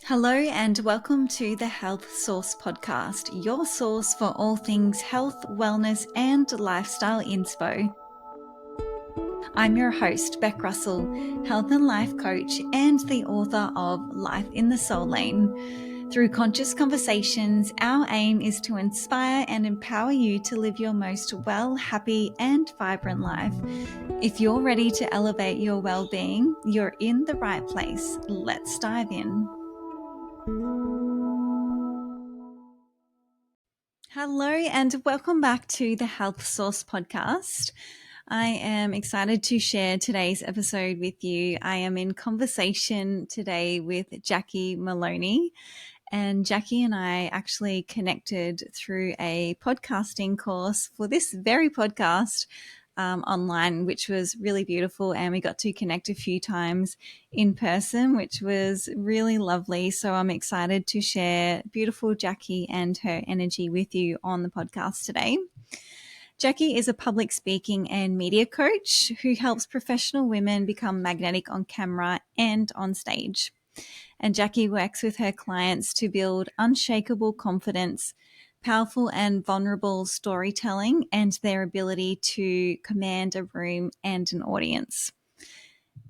Hello and welcome to the Health Source podcast, your source for all things health, wellness and lifestyle inspo. I'm your host, Beck Russell, health and life coach and the author of Life in the Soul Lane. Through conscious conversations, our aim is to inspire and empower you to live your most well, happy and vibrant life. If you're ready to elevate your well-being, you're in the right place. Let's dive in. Hello and welcome back to the Health Source podcast. I am excited to share today's episode with you. I am in conversation today with Jacqui Maloney, and Jacqui and I actually connected through a podcasting course for this very podcast online, which was really beautiful. And we got to connect a few times in person, which was really lovely. So I'm excited to share beautiful Jacqui and her energy with you on the podcast today. Jacqui is a public speaking and media coach who helps professional women become magnetic on camera and on stage. And Jacqui works with her clients to build unshakable confidence, powerful and vulnerable storytelling, and their ability to command a room and an audience.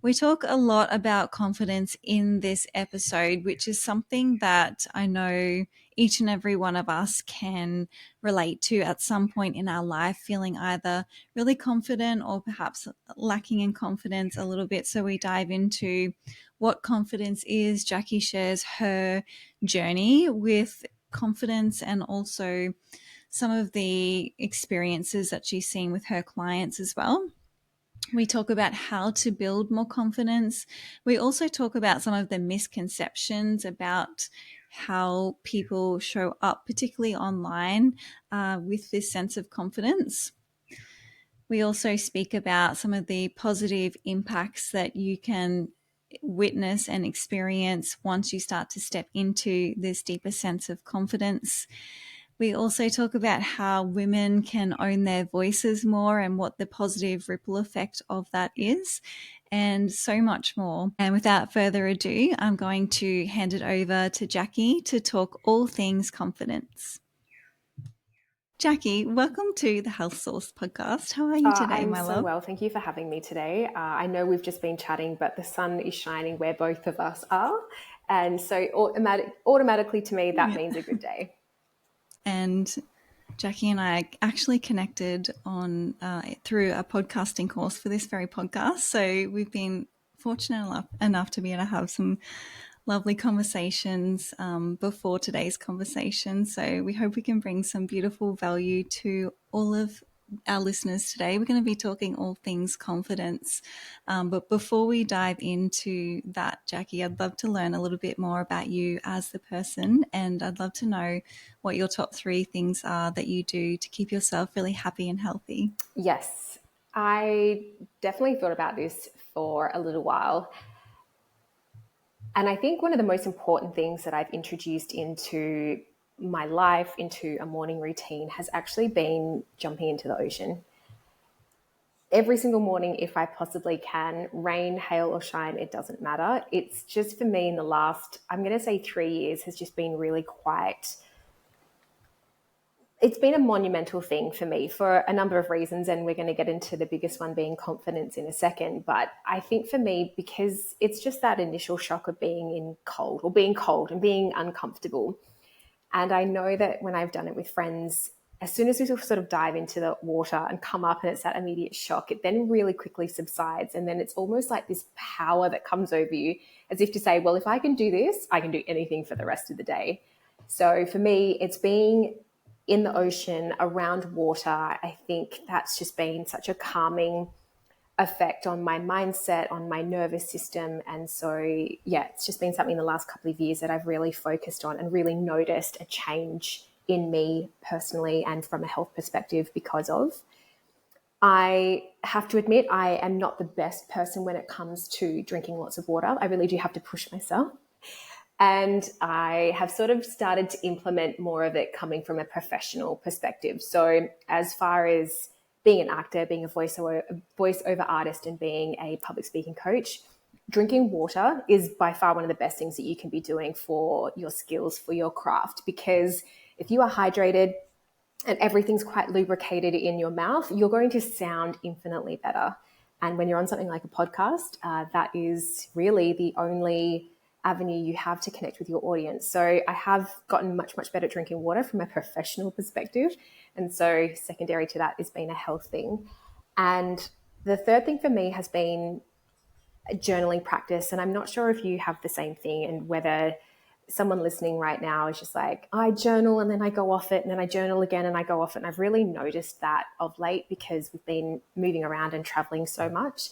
We talk a lot about confidence in this episode, which is something that I know each and every one of us can relate to at some point in our life, feeling either really confident or perhaps lacking in confidence a little bit. So we dive into what confidence is. Jacqui shares her journey with confidence and also some of the experiences that she's seen with her clients as well. We talk about how to build more confidence. We also talk about some of the misconceptions about how people show up, particularly online, with this sense of confidence. We also speak about some of the positive impacts that you can witness and experience once you start to step into this deeper sense of confidence. We also talk about how women can own their voices more and what the positive ripple effect of that is, and so much more. And without further ado, I'm going to hand it over to Jacqui to talk all things confidence. Jacqui, welcome to the Health Source podcast. How are you today, I'm my so love? well. Thank you for having me today. I know we've just been chatting, but the sun is shining where both of us are. And so automatically to me, that means a good day. And Jacqui and I actually connected on through a podcasting course for this very podcast. So we've been fortunate enough to be able to have some lovely conversations before today's conversation. So we hope we can bring some beautiful value to all of our listeners today. We're going to be talking all things confidence. But before we dive into that, Jacqui, I'd love to learn a little bit more about you as the person. And I'd love to know what your top 3 things are that you do to keep yourself really happy and healthy. Yes, I definitely thought about this for a little while. And I think one of the most important things that I've introduced into my life, into a morning routine, has actually been jumping into the ocean. Every single morning, if I possibly can, rain, hail or shine, it doesn't matter. It's just for me in the last, I'm going to say 3 years has just been really quite, it's been a monumental thing for me for a number of reasons. And we're going to get into the biggest one being confidence in a second. But I think for me, because it's just that initial shock of being cold and being uncomfortable. And I know that when I've done it with friends, as soon as we sort of dive into the water and come up and it's that immediate shock, it then really quickly subsides. And then it's almost like this power that comes over you as if to say, well, if I can do this, I can do anything for the rest of the day. So for me, it's being in the ocean around water. I think that's just been such a calming effect on my mindset, on my nervous system. And so, yeah, it's just been something in the last couple of years that I've really focused on and really noticed a change in me personally and from a health perspective because of. I have to admit, I am not the best person when it comes to drinking lots of water. I really do have to push myself. And I have sort of started to implement more of it coming from a professional perspective. So as far as being an actor, being a voiceover artist and being a public speaking coach, drinking water is by far one of the best things that you can be doing for your skills, for your craft, because if you are hydrated and everything's quite lubricated in your mouth, you're going to sound infinitely better. And when you're on something like a podcast, that is really the only avenue you have to connect with your audience. So I have gotten much, much better at drinking water from a professional perspective. And so secondary to that has been a health thing. And the third thing for me has been a journaling practice. And I'm not sure if you have the same thing and whether someone listening right now is just like, I journal and then I go off it and then I journal again and I go off it. And I've really noticed that of late because we've been moving around and traveling so much.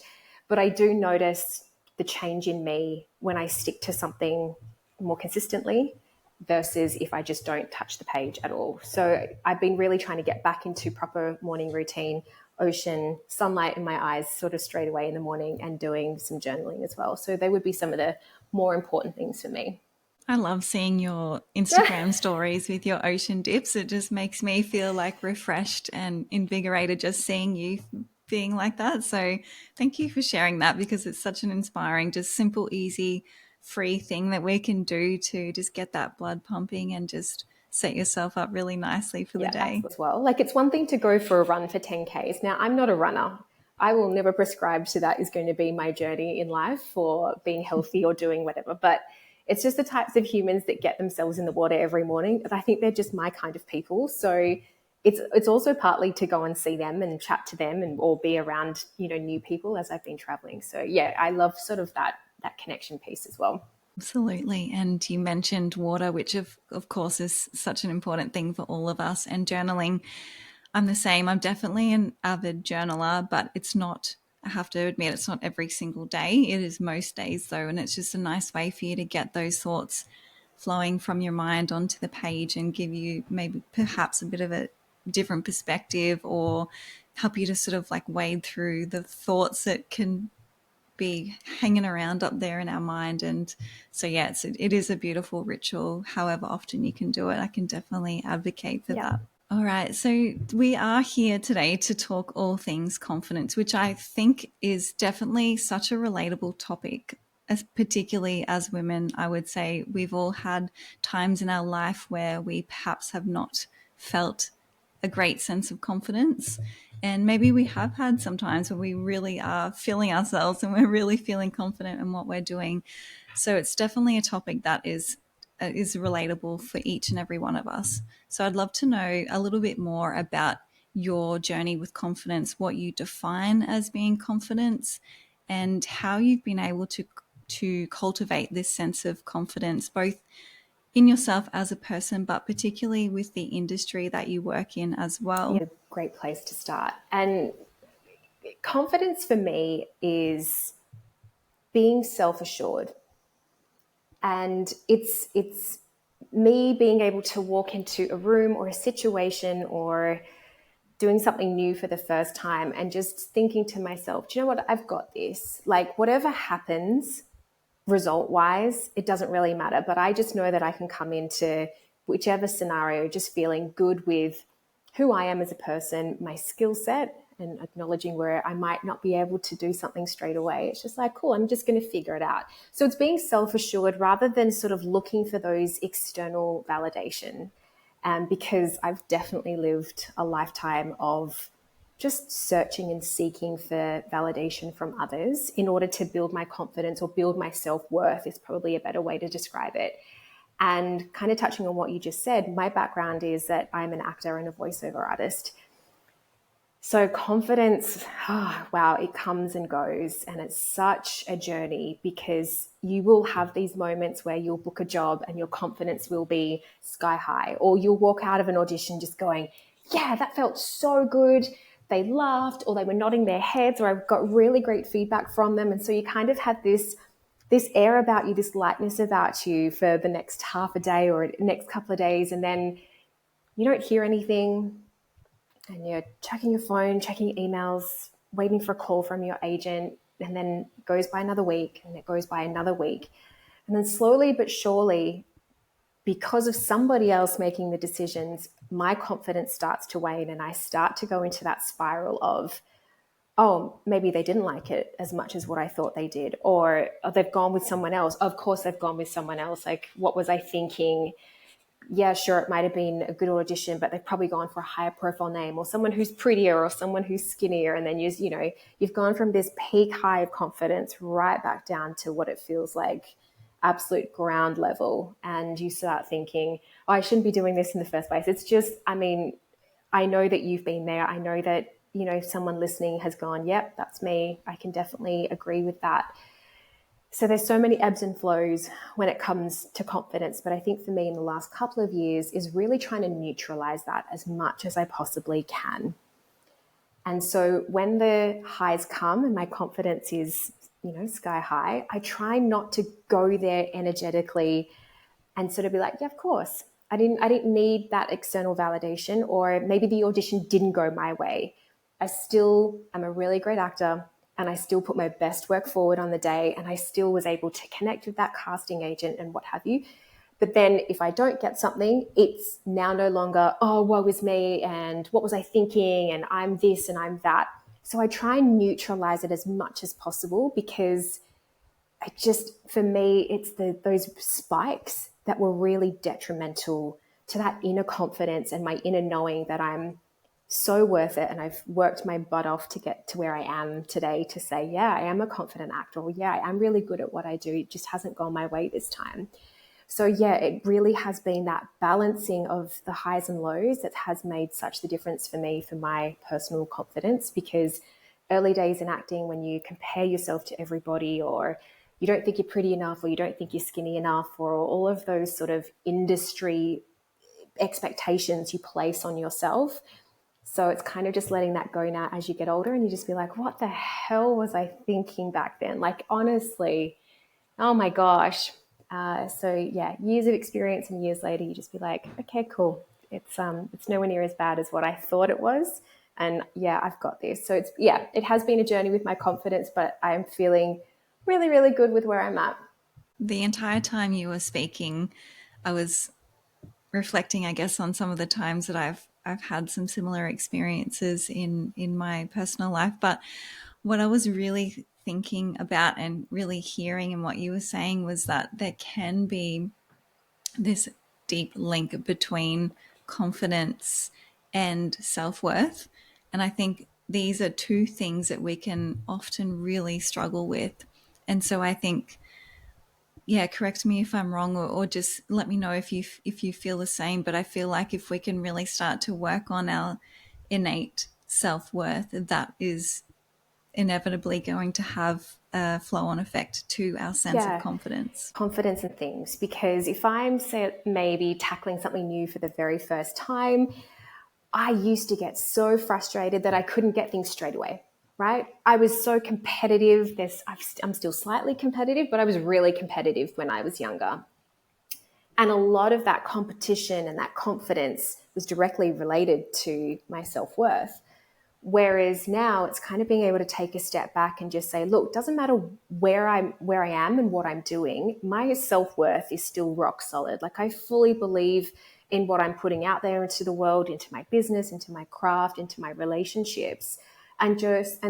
But I do notice the change in me when I stick to something more consistently versus if I just don't touch the page at all. So I've been really trying to get back into proper morning routine, ocean, sunlight in my eyes sort of straight away in the morning, and doing some journaling as well. So they would be some of the more important things for me. I love seeing your Instagram stories with your ocean dips. It just makes me feel like refreshed and invigorated just seeing you being like that. So thank you for sharing that, because it's such an inspiring, just simple, easy, free thing that we can do to just get that blood pumping and just set yourself up really nicely for the day. As well. Like, it's one thing to go for a run for 10Ks. Now, I'm not a runner. I will never prescribe to that is going to be my journey in life for being healthy or doing whatever. But it's just the types of humans that get themselves in the water every morning. I think they're just my kind of people. So it's also partly to go and see them and chat to them and or be around, new people as I've been traveling. So yeah, I love sort of that connection piece as well. Absolutely. And you mentioned water, which of course is such an important thing for all of us. And journaling, I'm the same. I'm definitely an avid journaler, but it's not, I have to admit, it's not every single day. It is most days though. And it's just a nice way for you to get those thoughts flowing from your mind onto the page and give you maybe perhaps a bit of a different perspective, or help you to sort of like wade through the thoughts that can be hanging around up there in our mind. And so yeah, it is a beautiful ritual. However often you can do it, I can definitely advocate for that. All right, so we are here today to talk all things confidence, which I think is definitely such a relatable topic, particularly as women. I would say we've all had times in our life where we perhaps have not felt a great sense of confidence. And maybe we have had some times where we really are feeling ourselves and we're really feeling confident in what we're doing. So it's definitely a topic that is relatable for each and every one of us. So I'd love to know a little bit more about your journey with confidence, what you define as being confidence, and how you've been able to cultivate this sense of confidence, both in yourself as a person, but particularly with the industry that you work in as well. Yeah, great place to start. And confidence for me is being self-assured. And it's me being able to walk into a room or a situation or doing something new for the first time and just thinking to myself, do you know what? I've got this. Like, whatever happens result wise, it doesn't really matter. But I just know that I can come into whichever scenario just feeling good with who I am as a person, my skill set, and acknowledging where I might not be able to do something straight away. It's just like, cool, I'm just going to figure it out. So it's being self-assured rather than sort of looking for those external validation. Because I've definitely lived a lifetime of just searching and seeking for validation from others in order to build my confidence or build my self-worth is probably a better way to describe it. And kind of touching on what you just said, my background is that I'm an actor and a voiceover artist. So confidence, wow, it comes and goes, and it's such a journey because you will have these moments where you'll book a job and your confidence will be sky high, or you'll walk out of an audition just going, yeah, that felt so good. They laughed or they were nodding their heads or I got really great feedback from them. And so you kind of had this air about you, this lightness about you for the next half a day or next couple of days. And then you don't hear anything and you're checking your phone, checking emails, waiting for a call from your agent. And then it goes by another week and it goes by another week. And then slowly but surely, because of somebody else making the decisions, my confidence starts to wane and I start to go into that spiral of, oh, maybe they didn't like it as much as what I thought they did, or oh, they've gone with someone else. Of course, they've gone with someone else. Like, what was I thinking? Yeah, sure, it might have been a good audition, but they've probably gone for a higher profile name or someone who's prettier or someone who's skinnier. And then you've gone from this peak high of confidence right back down to what it feels like absolute ground level. And you start thinking, oh, I shouldn't be doing this in the first place. It's just, I mean, I know that you've been there. I know that, someone listening has gone, yep, that's me. I can definitely agree with that. So there's so many ebbs and flows when it comes to confidence. But I think for me in the last couple of years is really trying to neutralize that as much as I possibly can. And so when the highs come and my confidence is, sky high, I try not to go there energetically and sort of be like, yeah, of course. I didn't need that external validation, or maybe the audition didn't go my way. I still am a really great actor, and I still put my best work forward on the day, and I still was able to connect with that casting agent and what have you. But then if I don't get something, it's now no longer, oh, woe is me, and what was I thinking, and I'm this and I'm that. So I try and neutralize it as much as possible, because for me, it's those spikes that were really detrimental to that inner confidence and my inner knowing that I'm so worth it. And I've worked my butt off to get to where I am today, to say, yeah, I am a confident actor. Or, yeah, I'm really good at what I do. It just hasn't gone my way this time. So yeah, it really has been that balancing of the highs and lows that has made such the difference for me, for my personal confidence. Because early days in acting, when you compare yourself to everybody, or you don't think you're pretty enough, or you don't think you're skinny enough, or all of those sort of industry expectations you place on yourself. So it's kind of just letting that go now as you get older, and you just be like, what the hell was I thinking back then? Like, honestly, oh my gosh. So yeah, years of experience and years later, you just be like, okay, cool. It's nowhere near as bad as what I thought it was. And yeah, I've got this. So it has been a journey with my confidence, but I'm feeling really, really good with where I'm at. The entire time you were speaking, I was reflecting, I guess, on some of the times that I've had some similar experiences in my personal life. But what I was really thinking about and really hearing in what you were saying was that there can be this deep link between confidence and self-worth. And I think these are two things that we can often really struggle with. And so I think, yeah, correct me if I'm wrong, or just let me know if you feel the same. But I feel like if we can really start to work on our innate self-worth, that is inevitably going to have a flow-on effect to our sense of Yeah, confidence. confidence in things. Because if I'm, say, maybe tackling something new for the very first time, I used to get so frustrated that I couldn't get things straight away, right? I was so competitive. I'm still slightly competitive, but I was really competitive when I was younger. And a lot of that competition and that confidence was directly related to my self-worth. Whereas now it's kind of being able to take a step back and just say, look, doesn't matter where I am and what I'm doing, my self-worth is still rock solid. Like, I fully believe in what I'm putting out there into the world, into my business, into my craft, into my relationships. And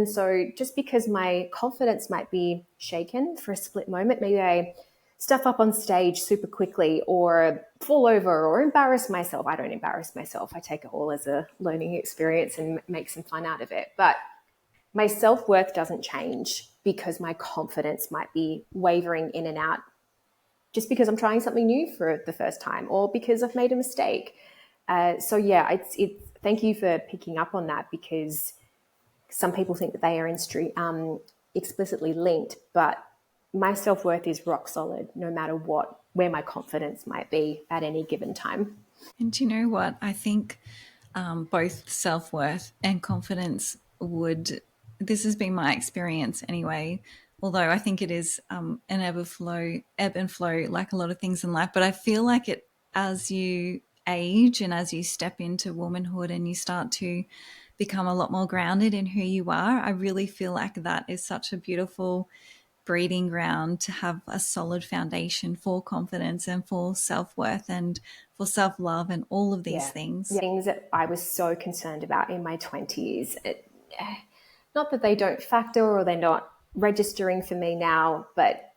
so just because my confidence might be shaken for a split moment, maybe I stuff up on stage super quickly, or fall over, or embarrass myself. I don't embarrass myself. I take it all as a learning experience and make some fun out of it. But my self-worth doesn't change because my confidence might be wavering in and out, just because I'm trying something new for the first time, or because I've made a mistake. So yeah, thank you for picking up on that, because some people think that they are explicitly linked, but my self-worth is rock solid no matter where my confidence might be at any given time. And do you know what? I think both self-worth and confidence would, this has been my experience anyway, although I think it is an ebb and flow like a lot of things in life. But I feel like it, as you age and as you step into womanhood and you start to become a lot more grounded in who you are, I really feel like that is such a beautiful breeding ground to have a solid foundation for confidence and for self-worth and for self-love and all of these Yeah. things. Yeah. Things that I was so concerned about in my 20s, not that they don't factor or they're not registering for me now, but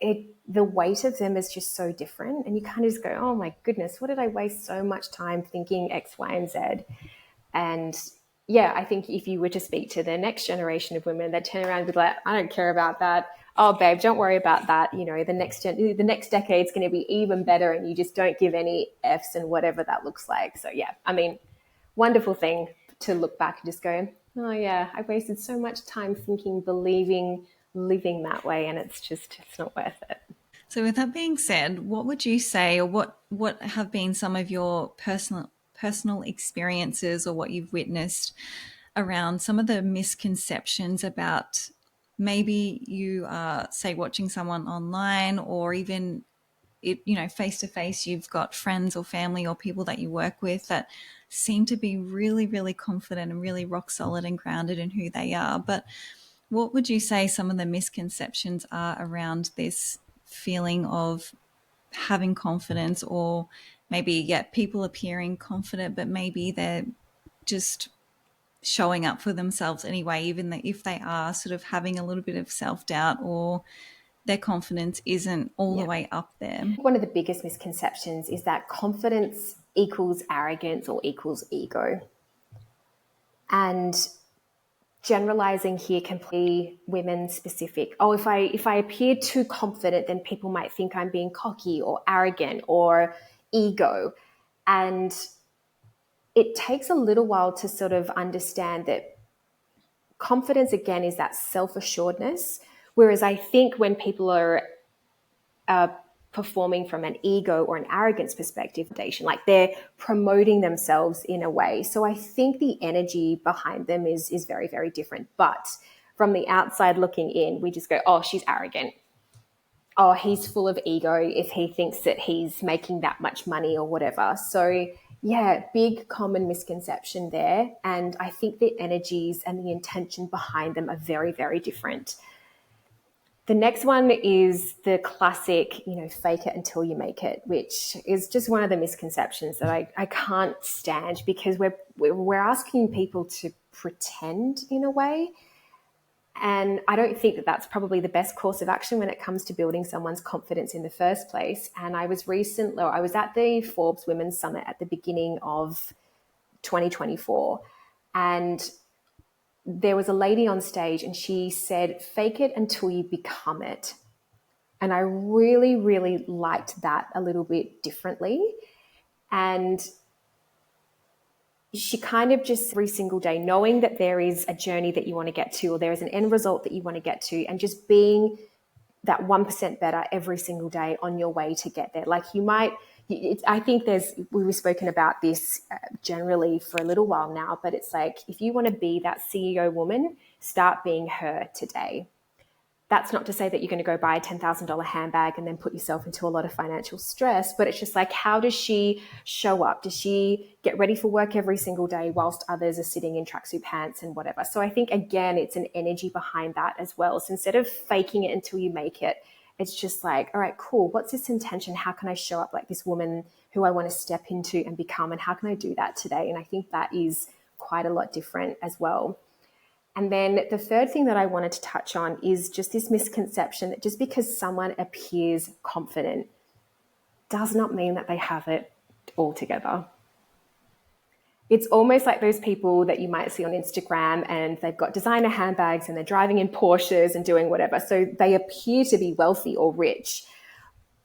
the weight of them is just so different. And you kind of just go, oh my goodness, what did I waste so much time thinking X, Y, and Z? And yeah, I think if you were to speak to the next generation of women, they'd turn around and be like, I don't care about that. Oh, babe, don't worry about that. You know, the next decade's going to be even better, and you just don't give any Fs and whatever that looks like. So yeah, I mean, wonderful thing to look back and just go, oh yeah, I wasted so much time thinking, believing, living that way, and it's not worth it. So, with that being said, what would you say, or what have been some of your personal experiences, or what you've witnessed around some of the misconceptions about maybe you are, say, watching someone online, or even face to face, you've got friends or family or people that you work with that seem to be really, really confident and really rock solid and grounded in who they are. But what would you say some of the misconceptions are around this feeling of having confidence, or maybe, yeah, people appearing confident, but maybe they're just showing up for themselves anyway, even if they are sort of having a little bit of self doubt, or their confidence isn't all the Yeah. way up there? One of the biggest misconceptions is that confidence equals arrogance or equals ego. And generalizing here can be women specific. Oh, if I appear too confident, then people might think I'm being cocky or arrogant or ego. And it takes a little while to sort of understand that confidence, again, is that self-assuredness. Whereas I think when people are performing from an ego or an arrogance perspective, like they're promoting themselves in a way. So I think the energy behind them is very, very different. But from the outside looking in, we just go, oh, she's arrogant. Oh, he's full of ego if he thinks that he's making that much money or whatever. So yeah, big common misconception there. And I think the energies and the intention behind them are very, very different. The next one is the classic, fake it until you make it, which is just one of the misconceptions that I can't stand, because we're asking people to pretend in a way. And I don't think that that's probably the best course of action when it comes to building someone's confidence in the first place. And I was at the Forbes Women's Summit at the beginning of 2024. And there was a lady on stage and she said, fake it until you become it. And I really, really liked that a little bit differently. And she kind of just every single day, knowing that there is a journey that you want to get to, or there is an end result that you want to get to, and just being that 1% better every single day on your way to get there. Like I think we've spoken about this generally for a little while now, but it's like, if you want to be that CEO woman, start being her today. That's not to say that you're going to go buy a $10,000 handbag and then put yourself into a lot of financial stress, but it's just like, how does she show up? Does she get ready for work every single day whilst others are sitting in tracksuit pants and whatever? So I think, again, it's an energy behind that as well. So instead of faking it until you make it, it's just like, all right, cool. What's this intention? How can I show up like this woman who I want to step into and become? And how can I do that today? And I think that is quite a lot different as well. And then the third thing that I wanted to touch on is just this misconception that just because someone appears confident does not mean that they have it all together. It's almost like those people that you might see on Instagram and they've got designer handbags and they're driving in Porsches and doing whatever. So they appear to be wealthy or rich.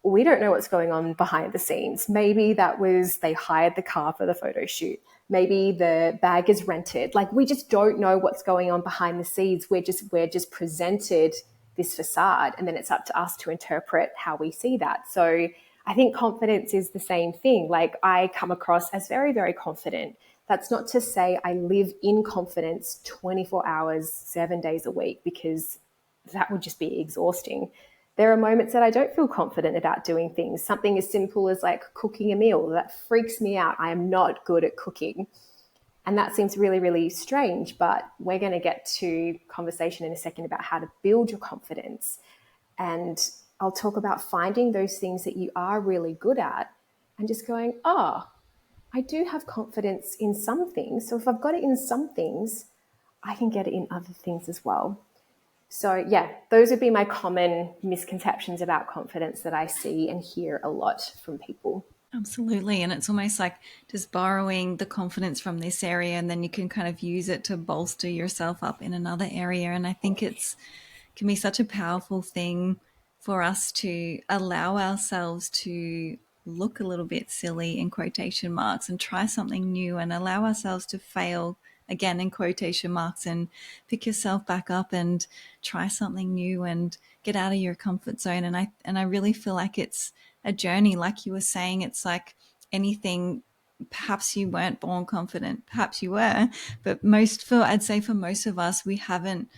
We don't know what's going on behind the scenes. Maybe they hired the car for the photo shoot. Maybe the bag is rented. Like, we just don't know what's going on behind the scenes. We're just presented this facade, and then it's up to us to interpret how we see that. So I think confidence is the same thing. Like, I come across as very, very confident. That's not to say I live in confidence 24 hours, 7 days a week, because that would just be exhausting. There are moments that I don't feel confident about doing things. Something as simple as like cooking a meal, that freaks me out. I am not good at cooking. And that seems really, really strange, but we're going to get to conversation in a second about how to build your confidence. And I'll talk about finding those things that you are really good at and just going, I do have confidence in some things. So if I've got it in some things, I can get it in other things as well. So yeah, those would be my common misconceptions about confidence that I see and hear a lot from people. Absolutely. And it's almost like just borrowing the confidence from this area, and then you can kind of use it to bolster yourself up in another area. And I think it's can be such a powerful thing for us to allow ourselves to look a little bit silly in quotation marks and try something new and allow ourselves to fail again in quotation marks and pick yourself back up and try something new and get out of your comfort zone. And I really feel like it's a journey, like you were saying. It's like anything. Perhaps you weren't born confident, perhaps you were, but I'd say for most of us, we haven't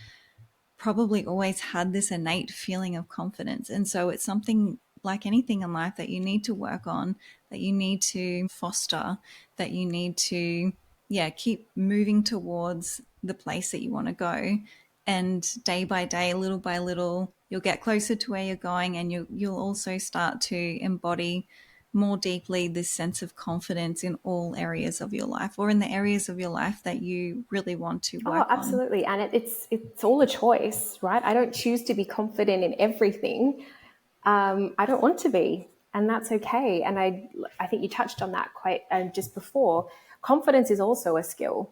probably always had this innate feeling of confidence. And so it's something like anything in life that you need to work on, that you need to foster, that you need to, yeah, keep moving towards the place that you want to go. And day by day, little by little, you'll get closer to where you're going, and you'll also start to embody more deeply this sense of confidence in all areas of your life, or in the areas of your life that you really want to Oh, work on. absolutely. And it's all a choice, right? I don't choose to be confident in everything. I don't want to be, and that's okay. And I think you touched on that quite just before. Confidence is also a skill.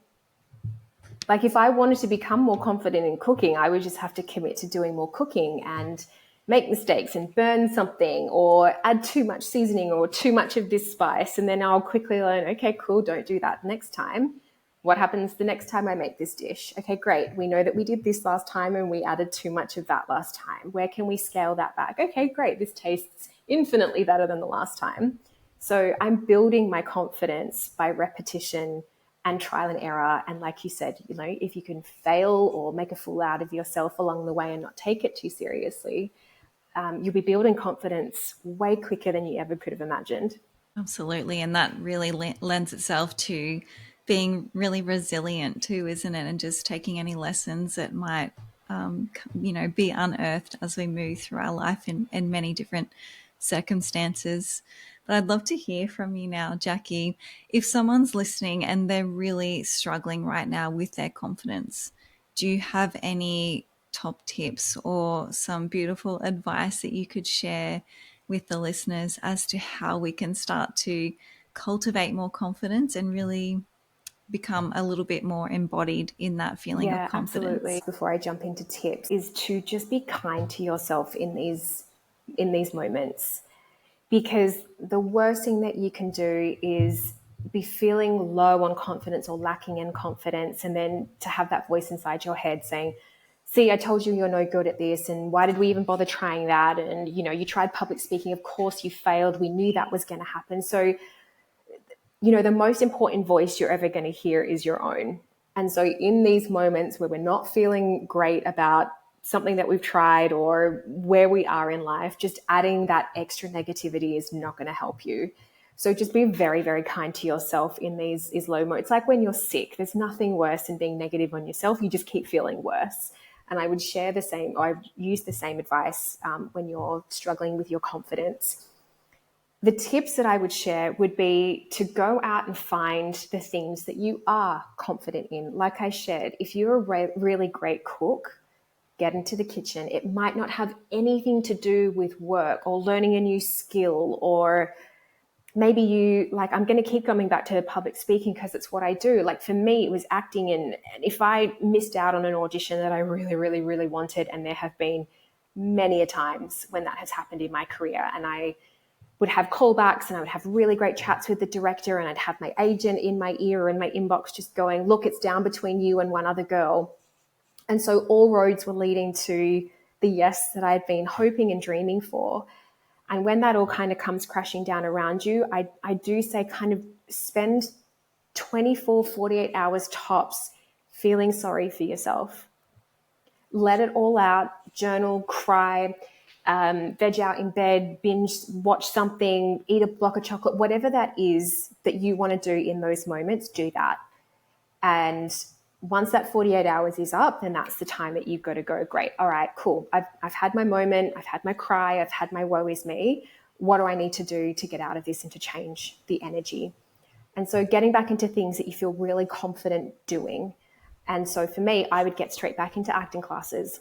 Like if I wanted to become more confident in cooking, I would just have to commit to doing more cooking and make mistakes and burn something or add too much seasoning or too much of this spice. And then I'll quickly learn, okay, cool, don't do that next time. What happens the next time I make this dish? Okay, great. We know that we did this last time and we added too much of that last time. Where can we scale that back? Okay, great. This tastes infinitely better than the last time. So I'm building my confidence by repetition and trial and error. And like you said, if you can fail or make a fool out of yourself along the way and not take it too seriously, you'll be building confidence way quicker than you ever could have imagined. Absolutely. And that really lends itself to being really resilient too, isn't it? And just taking any lessons that might, be unearthed as we move through our life in many different circumstances. But I'd love to hear from you now, Jacqui. If someone's listening and they're really struggling right now with their confidence, do you have any top tips or some beautiful advice that you could share with the listeners as to how we can start to cultivate more confidence and really become a little bit more embodied in that feeling of Yeah, absolutely. confidence? Before I jump into tips, is to just be kind to yourself in these moments, because the worst thing that you can do is be feeling low on confidence or lacking in confidence, and then to have that voice inside your head saying, see, I told you you're no good at this, and why did we even bother trying that? And you tried public speaking, of course you failed, we knew that was going to happen. So the most important voice you're ever going to hear is your own. And so in these moments where we're not feeling great about something that we've tried or where we are in life, just adding that extra negativity is not going to help you. So just be very, very kind to yourself in these low moments. It's like when you're sick, there's nothing worse than being negative on yourself. You just keep feeling worse. And I would share the same, or I use the same advice when you're struggling with your confidence. The tips that I would share would be to go out and find the things that you are confident in. Like I shared, if you're a really great cook, get into the kitchen. It might not have anything to do with work or learning a new skill, or maybe I'm going to keep coming back to public speaking because it's what I do. Like for me, it was acting. And if I missed out on an audition that I really, really, really wanted, and there have been many a times when that has happened in my career, and I would have callbacks and I would have really great chats with the director, and I'd have my agent in my ear or in my inbox just going, look, it's down between you and one other girl. And so all roads were leading to the yes that I'd been hoping and dreaming for. And when that all kind of comes crashing down around you, I do say kind of spend 24, 48 hours tops feeling sorry for yourself. Let it all out, journal, cry, veg out in bed, binge, watch something, eat a block of chocolate, whatever that is that you want to do in those moments, do that. And once that 48 hours is up, then that's the time that you've got to go, great, all right, cool. I've had my moment, I've had my cry, I've had my woe is me. What do I need to do to get out of this and to change the energy? And so getting back into things that you feel really confident doing. And so for me, I would get straight back into acting classes.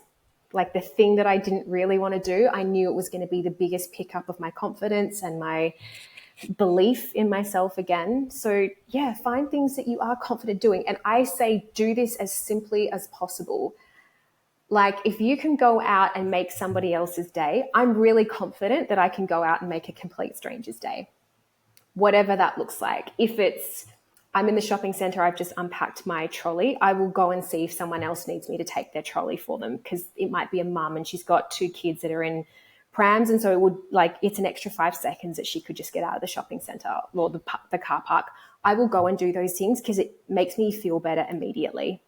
Like the thing that I didn't really want to do, I knew it was going to be the biggest pickup of my confidence and my belief in myself again. So yeah, find things that you are confident doing. And I say do this as simply as possible. Like if you can go out and make somebody else's day, I'm really confident that I can go out and make a complete stranger's day, whatever that looks like. If it's I'm in the shopping center, I've just unpacked my trolley, I will go and see if someone else needs me to take their trolley for them, because it might be a mum and she's got two kids that are in prams, and so it would it's an extra 5 seconds that she could just get out of the shopping center or the car park. I will go and do those things because it makes me feel better immediately.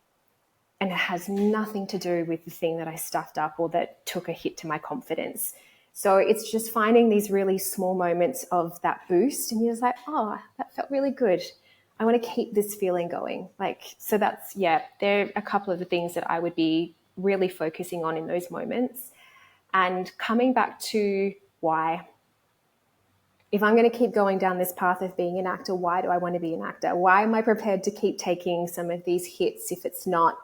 And it has nothing to do with the thing that I stuffed up or that took a hit to my confidence. So it's just finding these really small moments of that boost, and you're just like, oh, that felt really good. I want to keep this feeling going. So that's, yeah, there are a couple of the things that I would be really focusing on in those moments. And coming back to why. If I'm going to keep going down this path of being an actor, why do I want to be an actor? Why am I prepared to keep taking some of these hits if it's not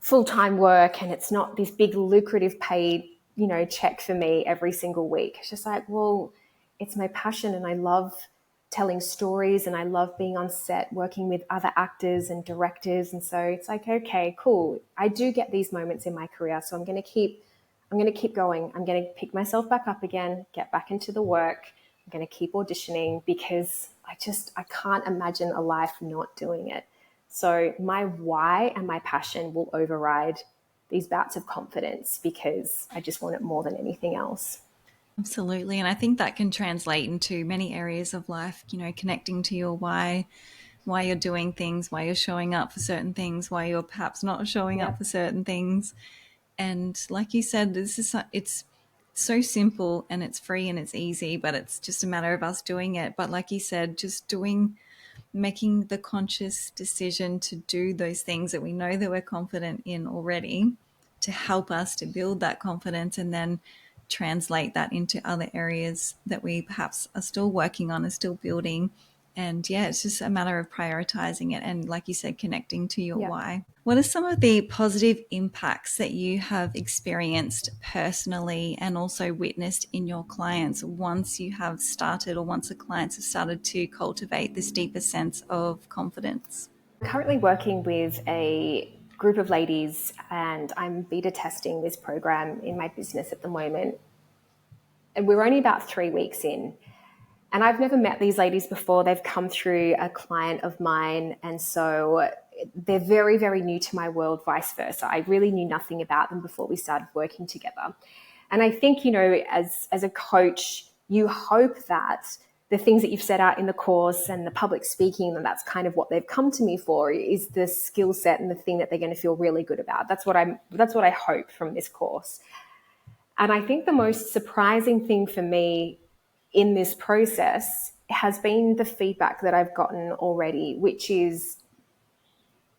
full-time work and it's not this big lucrative paid, check for me every single week? It's just like, well, it's my passion and I love telling stories and I love being on set, working with other actors and directors. And so it's like, okay, cool. I do get these moments in my career. So I'm going to keep going. I'm going to pick myself back up again, get back into the work. I'm going to keep auditioning because I can't imagine a life not doing it. So my why and my passion will override these bouts of confidence because I just want it more than anything else. Absolutely. And I think that can translate into many areas of life, connecting to your why you're doing things, why you're showing up for certain things, why you're perhaps not showing Yeah. up for certain things. And like you said, it's so simple and it's free and it's easy, but it's just a matter of us doing it. But like you said, just making the conscious decision to do those things that we know that we're confident in already to help us to build that confidence and then translate that into other areas that we perhaps are still working on, are still building. And yeah, it's just a matter of prioritizing it and, like you said, connecting to your Yeah. why. What are some of the positive impacts that you have experienced personally and also witnessed in your clients once you have started, or once the clients have started to cultivate this deeper sense of confidence? I'm currently working with a group of ladies and I'm beta testing this program in my business at the moment. And we're only about 3 weeks in. And I've never met these ladies before. They've come through a client of mine. And so they're very, very new to my world, vice versa. I really knew nothing about them before we started working together. And I think, as a coach, you hope that the things that you've set out in the course and the public speaking, and that's kind of what they've come to me for, is the skill set and the thing that they're going to feel really good about. That's what I hope from this course. And I think the most surprising thing for me in this process has been the feedback that I've gotten already, which is,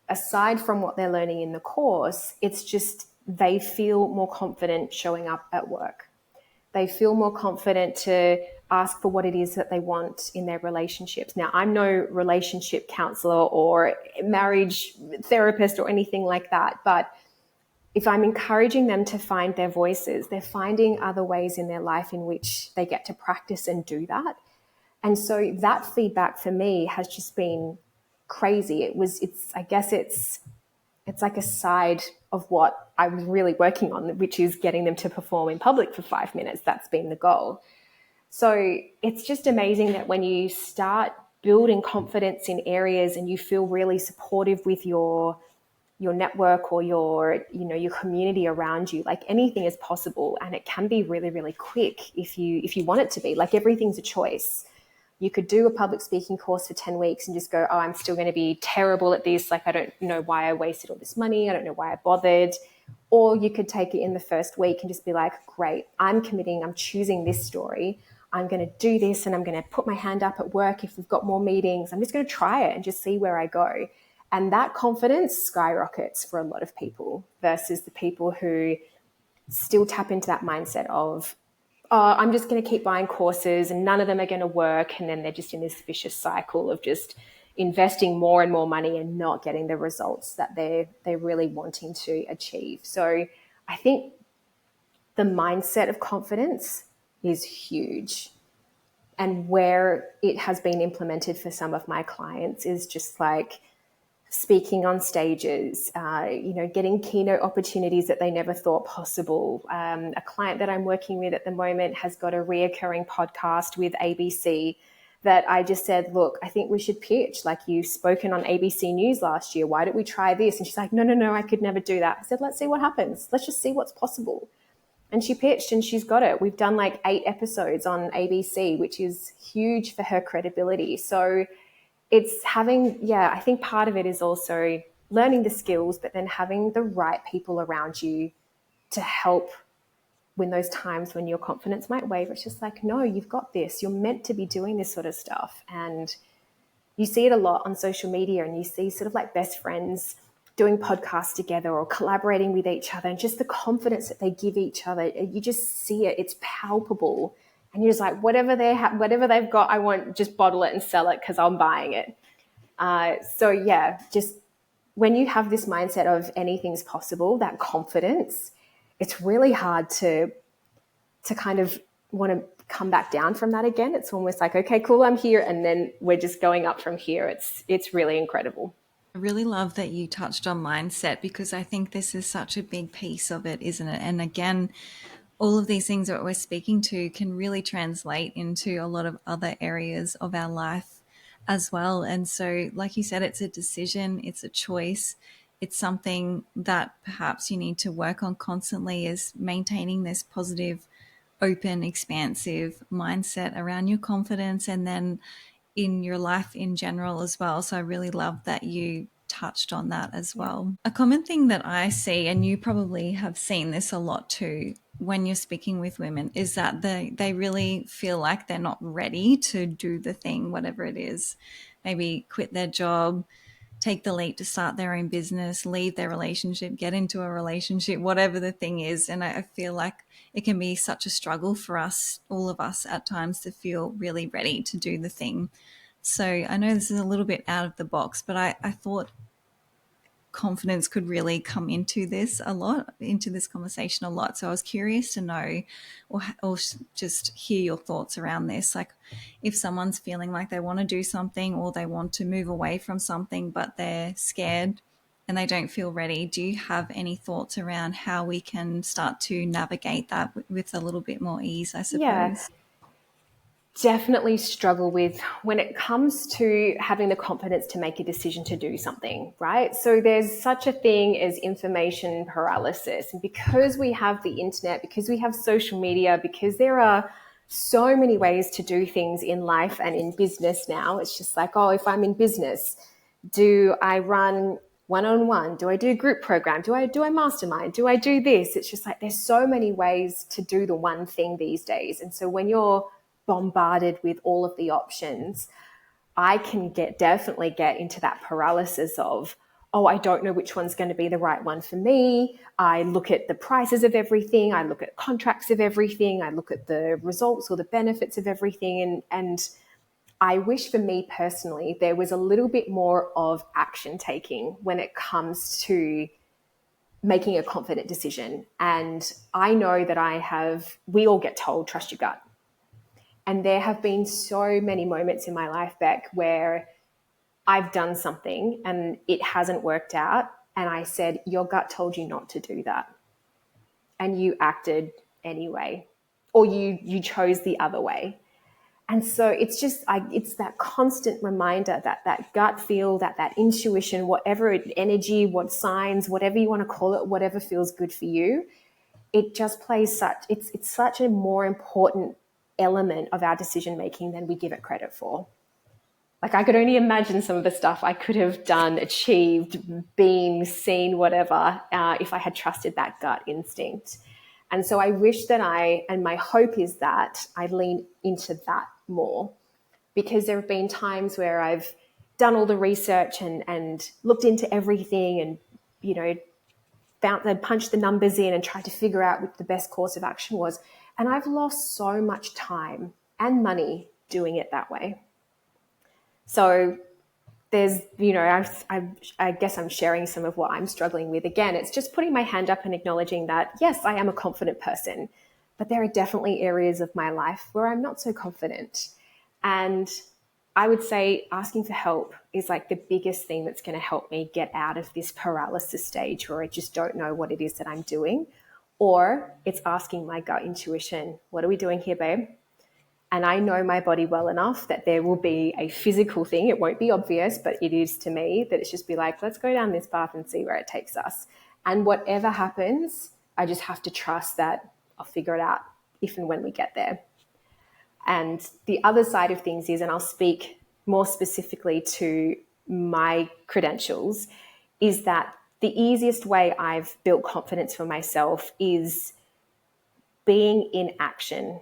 aside from what they're learning in the course, it's just they feel more confident showing up at work. They feel more confident to ask for what it is that they want in their relationships. Now, I'm no relationship counselor or marriage therapist or anything like that, but if I'm encouraging them to find their voices, they're finding other ways in their life in which they get to practice and do that. And so that feedback for me has just been crazy. It's like a side of what I was really working on, which is getting them to perform in public for 5 minutes. That's been the goal. So it's just amazing that when you start building confidence in areas and you feel really supportive with your network or your community around you, like anything is possible, and it can be really, really quick if you want it to be. Like everything's a choice. You could do a public speaking course for 10 weeks and just go, oh, I'm still going to be terrible at this. Like, I don't know why I wasted all this money. I don't know why I bothered. Or you could take it in the first week and just be like, great, I'm committing. I'm choosing this story. I'm going to do this and I'm going to put my hand up at work if we've got more meetings. I'm just going to try it and just see where I go. And that confidence skyrockets for a lot of people versus the people who still tap into that mindset of, oh, I'm just going to keep buying courses and none of them are going to work. And then they're just in this vicious cycle of just investing more and more money and not getting the results that they're really wanting to achieve. So I think the mindset of confidence is huge. And where it has been implemented for some of my clients is just like speaking on stages, getting keynote opportunities that they never thought possible. A client that I'm working with at the moment has got a reoccurring podcast with ABC that I just said, look, I think we should pitch. Like, you've spoken on ABC News last year. Why don't we try this? And she's like, no, I could never do that. I said, let's see what happens. Let's just see what's possible. And she pitched and she's got it. We've done like 8 episodes on ABC, which is huge for her credibility. So it's having, I think part of it is also learning the skills, but then having the right people around you to help when those times when your confidence might waver. It's just like, no, you've got this. You're meant to be doing this sort of stuff. And you see it a lot on social media, and you see sort of like best friends doing podcasts together or collaborating with each other, and just the confidence that they give each other. You just see it. It's palpable. And you're just like, whatever they've got, I want, just bottle it and sell it because I'm buying it. Just when you have this mindset of anything's possible, that confidence, it's really hard to kind of want to come back down from that again. It's almost like, okay, cool, I'm here, and then we're just going up from here. It's really incredible. I really love that you touched on mindset, because I think this is such a big piece of it, isn't it? And again, all of these things that we're speaking to can really translate into a lot of other areas of our life as well. And so, like you said, it's a decision, it's a choice. It's something that perhaps you need to work on constantly, is maintaining this positive, open, expansive mindset around your confidence, and then in your life in general as well. So I really love that you touched on that as well. A common thing that I see, and you probably have seen this a lot too when you're speaking with women, is that they really feel like they're not ready to do the thing, whatever it is. Maybe quit their job, take the leap to start their own business, leave their relationship, get into a relationship, whatever the thing is. And I feel like it can be such a struggle for us, all of us at times, to feel really ready to do the thing. So I know this is a little bit out of the box, but I thought confidence could really come into this conversation a lot. So I was curious to know, or just hear your thoughts around this. Like, if someone's feeling like they want to do something, or they want to move away from something, but they're scared and they don't feel ready, do you have any thoughts around how we can start to navigate that with a little bit more ease, I Yeah, suppose? definitely struggle with when it comes to having the confidence to make a decision to do something, right? So there's such a thing as information paralysis. And because we have the internet, because we have social media, because there are so many ways to do things in life and in business now, it's just like, oh, if I'm in business, do I run one-on-one? Do I do a group program? Do I mastermind? Do I do this? It's just like, there's so many ways to do the one thing these days. And so when you're bombarded with all of the options, I can definitely get into that paralysis of, oh, I don't know which one's going to be the right one for me. I look at the prices of everything. I look at contracts of everything. I look at the results or the benefits of everything. And I wish for me personally, there was a little bit more of action taking when it comes to making a confident decision. And I know that we all get told, trust your gut. And there have been so many moments in my life, Beck, where I've done something and it hasn't worked out. And I said, your gut told you not to do that. And you acted anyway, or you chose the other way. And so it's just, it's that constant reminder that gut feel, that intuition, whatever energy, what signs, whatever you want to call it, whatever feels good for you. It just it's such a more important element of our decision making than we give it credit for. Like, I could only imagine some of the stuff I could have done, achieved, been, seen, whatever, if I had trusted that gut instinct. And so I wish that and my hope is that I lean into that more, because there have been times where I've done all the research and looked into everything and, punched the numbers in and tried to figure out what the best course of action was. And I've lost so much time and money doing it that way. So there's, I guess I'm sharing some of what I'm struggling with. Again, it's just putting my hand up and acknowledging that, yes, I am a confident person, but there are definitely areas of my life where I'm not so confident. And I would say asking for help is like the biggest thing that's going to help me get out of this paralysis stage where I just don't know what it is that I'm doing. Or it's asking my gut intuition, what are we doing here, babe? And I know my body well enough that there will be a physical thing. It won't be obvious, but it is to me that it's just be like, let's go down this path and see where it takes us. And whatever happens, I just have to trust that I'll figure it out if and when we get there. And the other side of things is, and I'll speak more specifically to my credentials, is that the easiest way I've built confidence for myself is being in action.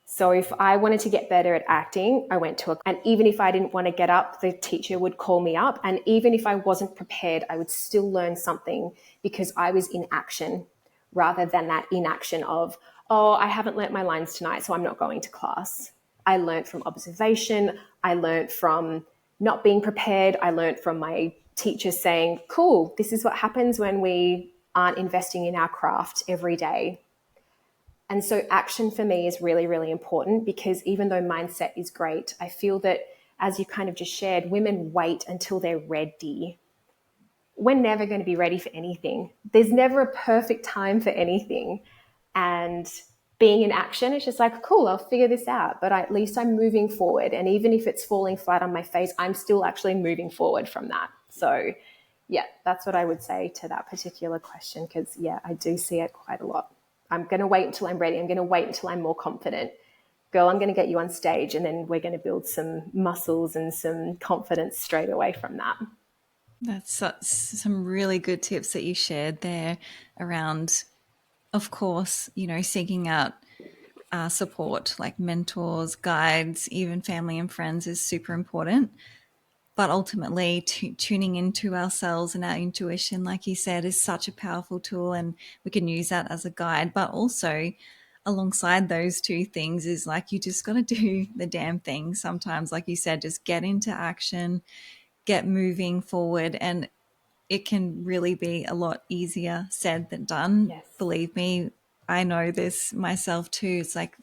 So if I wanted to get better at acting, I went to and even if I didn't want to get up, the teacher would call me up. And even if I wasn't prepared, I would still learn something because I was in action rather than that inaction of, oh, I haven't learnt my lines tonight, so I'm not going to class. I learned from observation. I learned from not being prepared. I learned from my teacher saying, cool, this is what happens when we aren't investing in our craft every day. And so action for me is really, really important because even though mindset is great, I feel that, as you kind of just shared, women wait until they're ready. We're never going to be ready for anything. There's never a perfect time for anything. And being in action, it's just like, cool, I'll figure this out. But at least I'm moving forward. And even if it's falling flat on my face, I'm still actually moving forward from that. So yeah, that's what I would say to that particular question because, yeah, I do see it quite a lot. I'm going to wait until I'm ready. I'm going to wait until I'm more confident. Girl, I'm going to get you on stage and then we're going to build some muscles and some confidence straight away from that. That's some really good tips that you shared there around, of course, seeking out support like mentors, guides, even family and friends is super important. But ultimately, tuning into ourselves and our intuition, like you said, is such a powerful tool, and we can use that as a guide. But also, alongside those two things, is like you just got to do the damn thing sometimes. Like you said, just get into action, get moving forward, and it can really be a lot easier said than done. Yes. Believe me, I know this myself too. It's like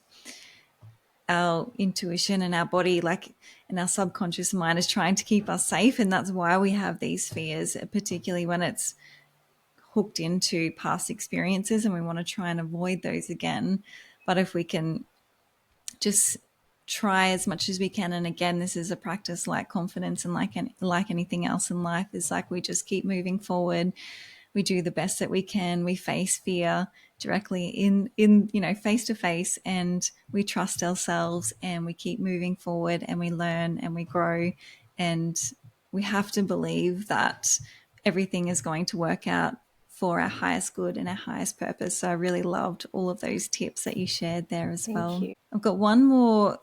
our intuition and our body, like, and our subconscious mind is trying to keep us safe. And that's why we have these fears, particularly when it's hooked into past experiences and we want to try and avoid those again. But if we can just try as much as we can, and again, this is a practice like confidence and like anything else in life, is like we just keep moving forward. We do the best that we can. We face fear directly in face to face, and we trust ourselves and we keep moving forward and we learn and we grow, and we have to believe that everything is going to work out for our highest good and our highest purpose. So I really loved all of those tips that you shared there as Thank well. you. I've got one more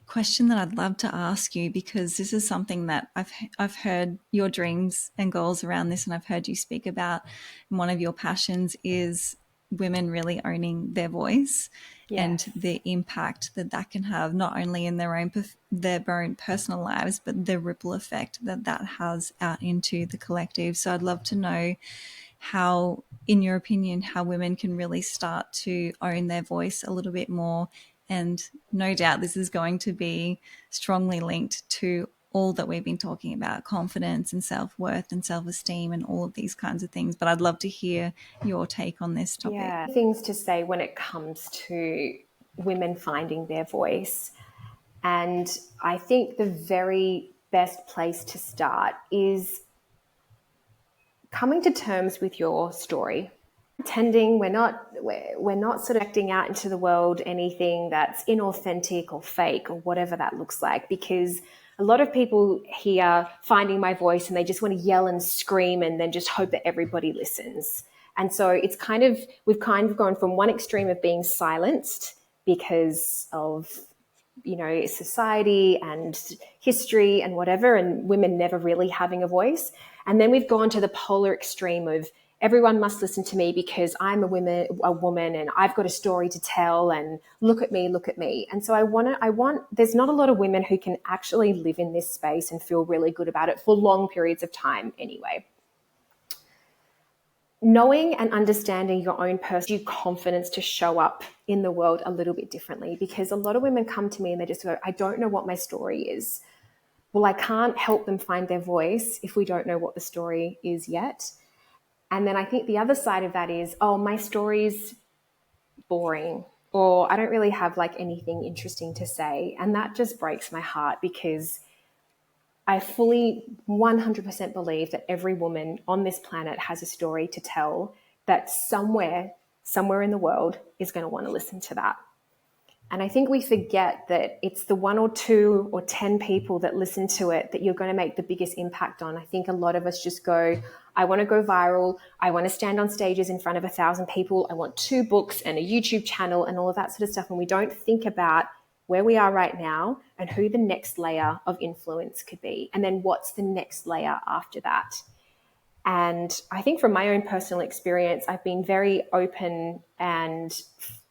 question that I'd love to ask you, because this is something that I've heard your dreams and goals around this, and I've heard you speak about. And one of your passions is women really owning their voice Yes. and the impact that that can have, not only in their own personal lives, but the ripple effect that that has out into the collective. So I'd love to know how, in your opinion, how women can really start to own their voice a little bit more. And no doubt this is going to be strongly linked to all that we've been talking about, confidence and self-worth and self-esteem and all of these kinds of things. But I'd love to hear your take on this topic. Yeah. Things to say when it comes to women finding their voice. And I think the very best place to start is coming to terms with your story. Pretending we're not sort of acting out into the world anything that's inauthentic or fake or whatever that looks like, because a lot of people hear finding my voice and they just want to yell and scream and then just hope that everybody listens. And so we've kind of gone from one extreme of being silenced because of society and history and whatever, and women never really having a voice. And then we've gone to the polar extreme of everyone must listen to me because I'm a woman and I've got a story to tell, and look at me, look at me. And so there's not a lot of women who can actually live in this space and feel really good about it for long periods of time anyway. Knowing and understanding your own person gives you confidence to show up in the world a little bit differently, because a lot of women come to me and they just go, I don't know what my story is. Well, I can't help them find their voice if we don't know what the story is yet. And then I think the other side of that is, oh, my story's boring, or I don't really have like anything interesting to say. And that just breaks my heart, because I fully 100% believe that every woman on this planet has a story to tell, that somewhere in the world is going to want to listen to that. And I think we forget that it's the 1 or 2 or 10 people that listen to it that you're going to make the biggest impact on. I think a lot of us just go, I want to go viral. I want to stand on stages in front of 1,000 people. I want 2 books and a YouTube channel and all of that sort of stuff. And we don't think about where we are right now and who the next layer of influence could be. And then what's the next layer after that? And I think from my own personal experience, I've been very open and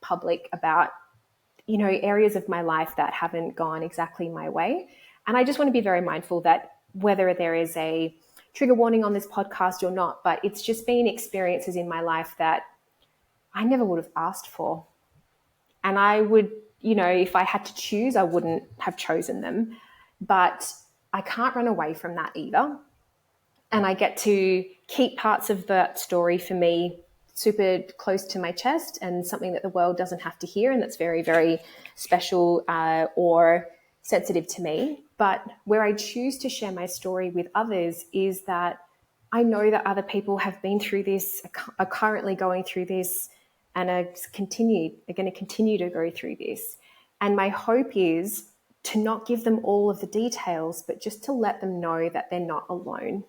public about, you know, areas of my life that haven't gone exactly my way. And I just want to be very mindful that whether there is a trigger warning on this podcast or not, but it's just been experiences in my life that I never would have asked for. And I would, you know, if I had to choose, I wouldn't have chosen them. But I can't run away from that either. And I get to keep parts of that story for me super close to my chest, and something that the world doesn't have to hear, and that's very, very special or sensitive to me. But where I choose to share my story with others is that I know that other people have been through this, are currently going through this, and are going to continue to go through this. And my hope is to not give them all of the details, but just to let them know that they're not alone.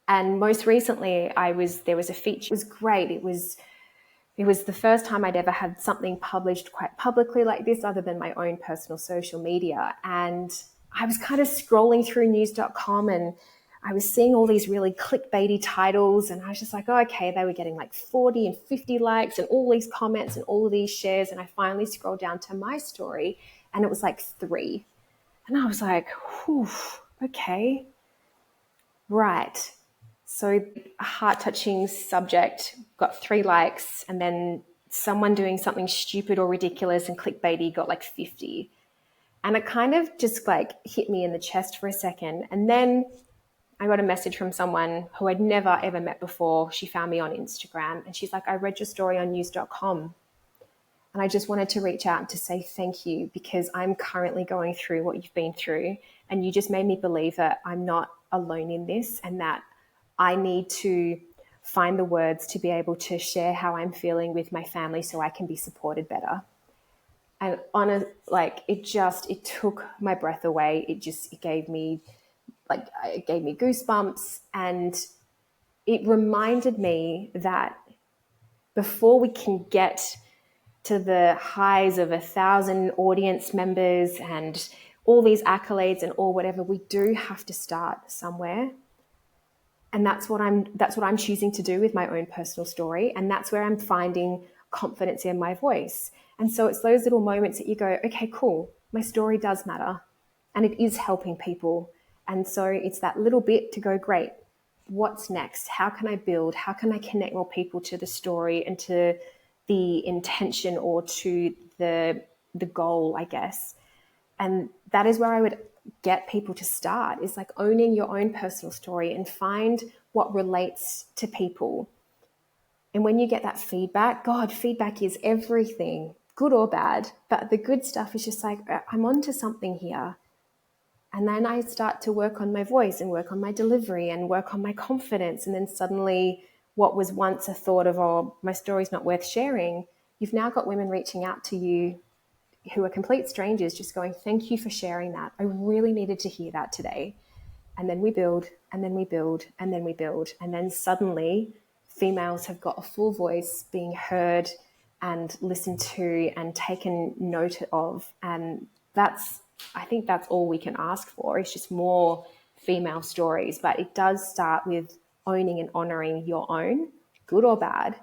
And most recently, there was a feature. It was great. It was the first time I'd ever had something published quite publicly like this, other than my own personal social media. And I was kind of scrolling through news.com, and I was seeing all these really clickbaity titles, and I was just like, oh, okay, they were getting like 40 and 50 likes and all these comments and all of these shares. And I finally scrolled down to my story, and it was like 3. And I was like, whew, okay, right. So a heart-touching subject got 3 likes, and then someone doing something stupid or ridiculous and clickbaity got like 50. And it kind of just like hit me in the chest for a second. And then I got a message from someone who I'd never ever met before. She found me on Instagram, and she's like, I read your story on news.com. And I just wanted to reach out to say thank you, because I'm currently going through what you've been through. And you just made me believe that I'm not alone in this, and that I need to find the words to be able to share how I'm feeling with my family so I can be supported better. And it took my breath away. It gave me goosebumps, and it reminded me that before we can get to the highs of 1,000 audience members and all these accolades and all whatever, we do have to start somewhere. And that's what I'm choosing to do with my own personal story. And that's where I'm finding confidence in my voice. And so it's those little moments that you go, okay, cool, my story does matter, and it is helping people. And so it's that little bit to go, great, what's next? How can I build? How can I connect more people to the story and to the intention, or to the goal, I guess? And that is where I would get people to start, is like owning your own personal story and find what relates to people. And when you get that feedback, God, feedback is everything, good or bad. But the good stuff is just like, I'm onto something here. And then I start to work on my voice and work on my delivery and work on my confidence. And then suddenly what was once a thought of, oh, my story's not worth sharing, you've now got women reaching out to you who are complete strangers, just going, thank you for sharing that. I really needed to hear that today. And then we build, and then we build, and then we build. And then suddenly females have got a full voice, being heard and listened to and taken note of. And I think that's all we can ask for. It's just more female stories. But it does start with owning and honoring your own, good or bad,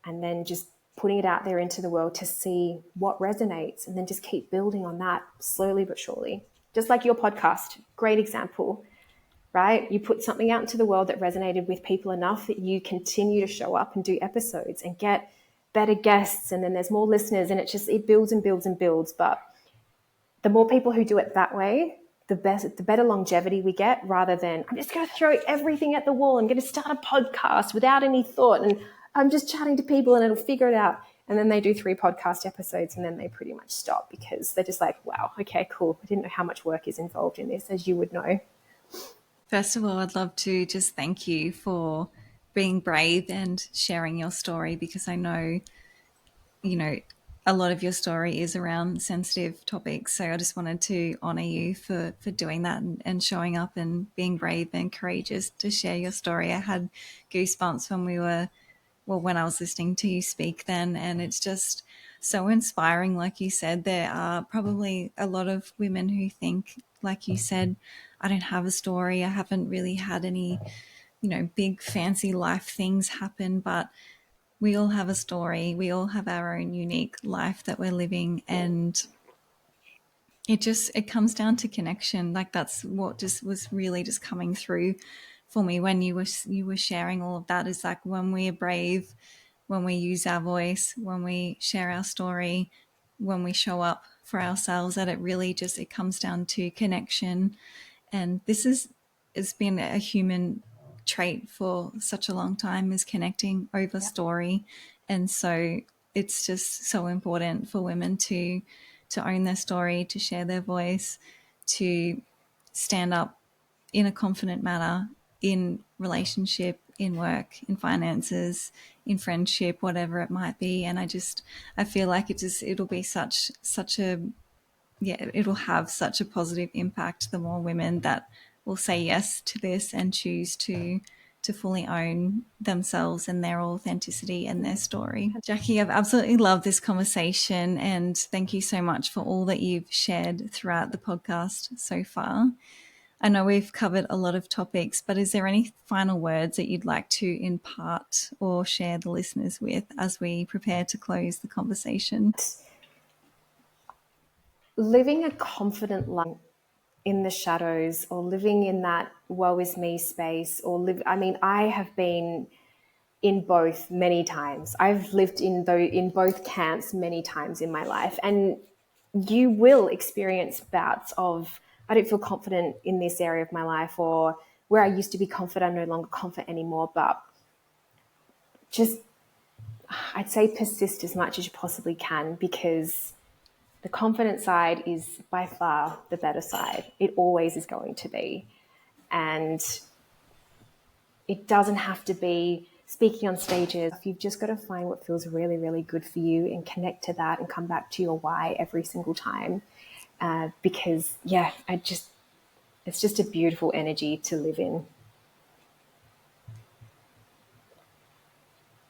and then just putting it out there into the world to see what resonates, and then just keep building on that slowly but surely. Just like your podcast, great example, right? You put something out into the world that resonated with people enough that you continue to show up and do episodes and get better guests, and then there's more listeners, and it builds and builds and builds. But the more people who do it that way, the better longevity we get, rather than I'm just going to throw everything at the wall. I'm going to start a podcast without any thought, and I'm just chatting to people and it'll figure it out. And then they do 3 podcast episodes and then they pretty much stop because they're just like, wow, okay, cool. I didn't know how much work is involved in this, as you would know. First of all, I'd love to just thank you for being brave and sharing your story, because I know, a lot of your story is around sensitive topics. So I just wanted to honor you for doing that, and showing up and being brave and courageous to share your story. I had goosebumps when I was listening to you speak then, and it's just so inspiring. Like you said, there are probably a lot of women who think, like you said, I don't have a story. I haven't really had any, big fancy life things happen, but we all have a story. We all have our own unique life that we're living, and it comes down to connection. Like, that's what just was really just coming through for me when you were sharing all of that. Is like, when we are brave, when we use our voice, when we share our story, when we show up for ourselves, that it comes down to connection. And this is has been a human trait for such a long time, is connecting over story. And so it's just so important for women to own their story, to share their voice, to stand up in a confident manner, in relationship, in work, in finances, in friendship, whatever it might be. And I feel like it'll be such a yeah, it'll have such a positive impact, the more women that will say yes to this and choose to fully own themselves and their authenticity and their story. Jacqui, I've absolutely loved this conversation, and thank you so much for all that you've shared throughout the podcast so far. I know we've covered a lot of topics, but is there any final words that you'd like to impart or share the listeners with as we prepare to close the conversation? Living a confident life in the shadows, or living in that woe is me space, I have been in both many times. I've lived in both camps many times in my life, and you will experience bouts of, I don't feel confident in this area of my life, or where I used to be confident, I'm no longer confident anymore. But just, I'd say, persist as much as you possibly can, because the confident side is by far the better side. It always is going to be. And it doesn't have to be speaking on stages. You've just got to find what feels really, really good for you and connect to that and come back to your why every single time. Because, yeah, it's just a beautiful energy to live in.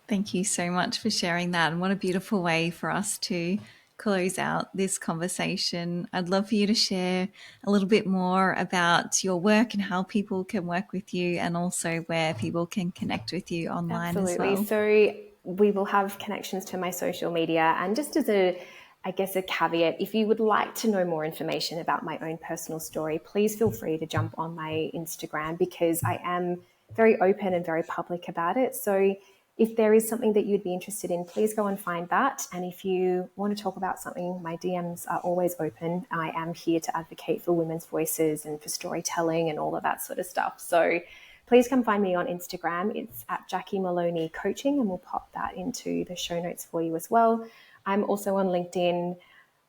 Thank you so much for sharing that. And what a beautiful way for us to close out this conversation. I'd love for you to share a little bit more about your work and how people can work with you, and also where people can connect with you online as Absolutely. well. So we will have connections to my social media. And just as a caveat, if you would like to know more information about my own personal story, please feel free to jump on my Instagram, because I am very open and very public about it. So if there is something that you'd be interested in, please go and find that. And if you want to talk about something, my DMs are always open. I am here to advocate for women's voices and for storytelling and all of that sort of stuff. So please come find me on Instagram. It's at Jacqui Maloney Coaching, and we'll pop that into the show notes for you as well. I'm also on LinkedIn.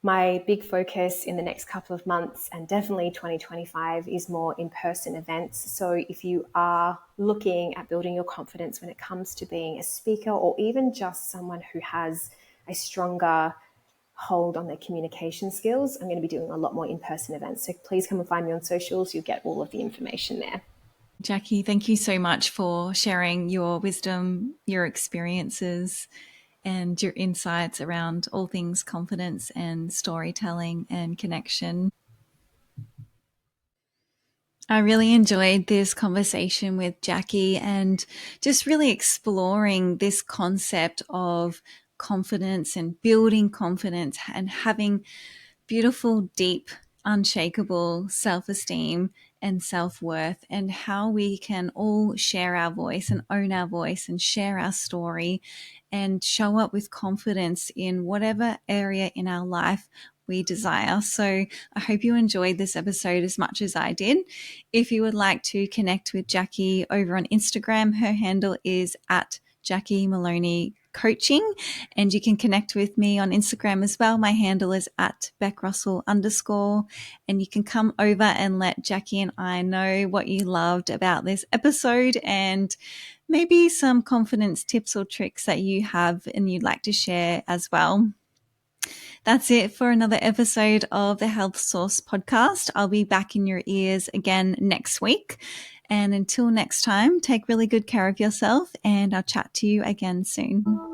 My big focus in the next couple of months, and definitely 2025, is more in-person events. So if you are looking at building your confidence when it comes to being a speaker, or even just someone who has a stronger hold on their communication skills, I'm going to be doing a lot more in-person events. So please come and find me on socials. You'll get all of the information there. Jacqui, thank you so much for sharing your wisdom, your experiences, and your insights around all things confidence and storytelling and connection. I really enjoyed this conversation with Jacqui and just really exploring this concept of confidence and building confidence and having beautiful, deep, unshakable self esteem and self worth, and how we can all share our voice and own our voice and share our story and show up with confidence in whatever area in our life we desire. So I hope you enjoyed this episode as much as I did. If you would like to connect with Jacqui over on Instagram, her handle is at Jacqui Maloney Coaching, and you can connect with me on Instagram as well. My handle is at BeckRussell_, and you can come over and let Jacqui and I know what you loved about this episode and maybe some confidence tips or tricks that you have and you'd like to share as well. That's it for another episode of the Health Source podcast. I'll be back in your ears again next week. And until next time, take really good care of yourself, and I'll chat to you again soon.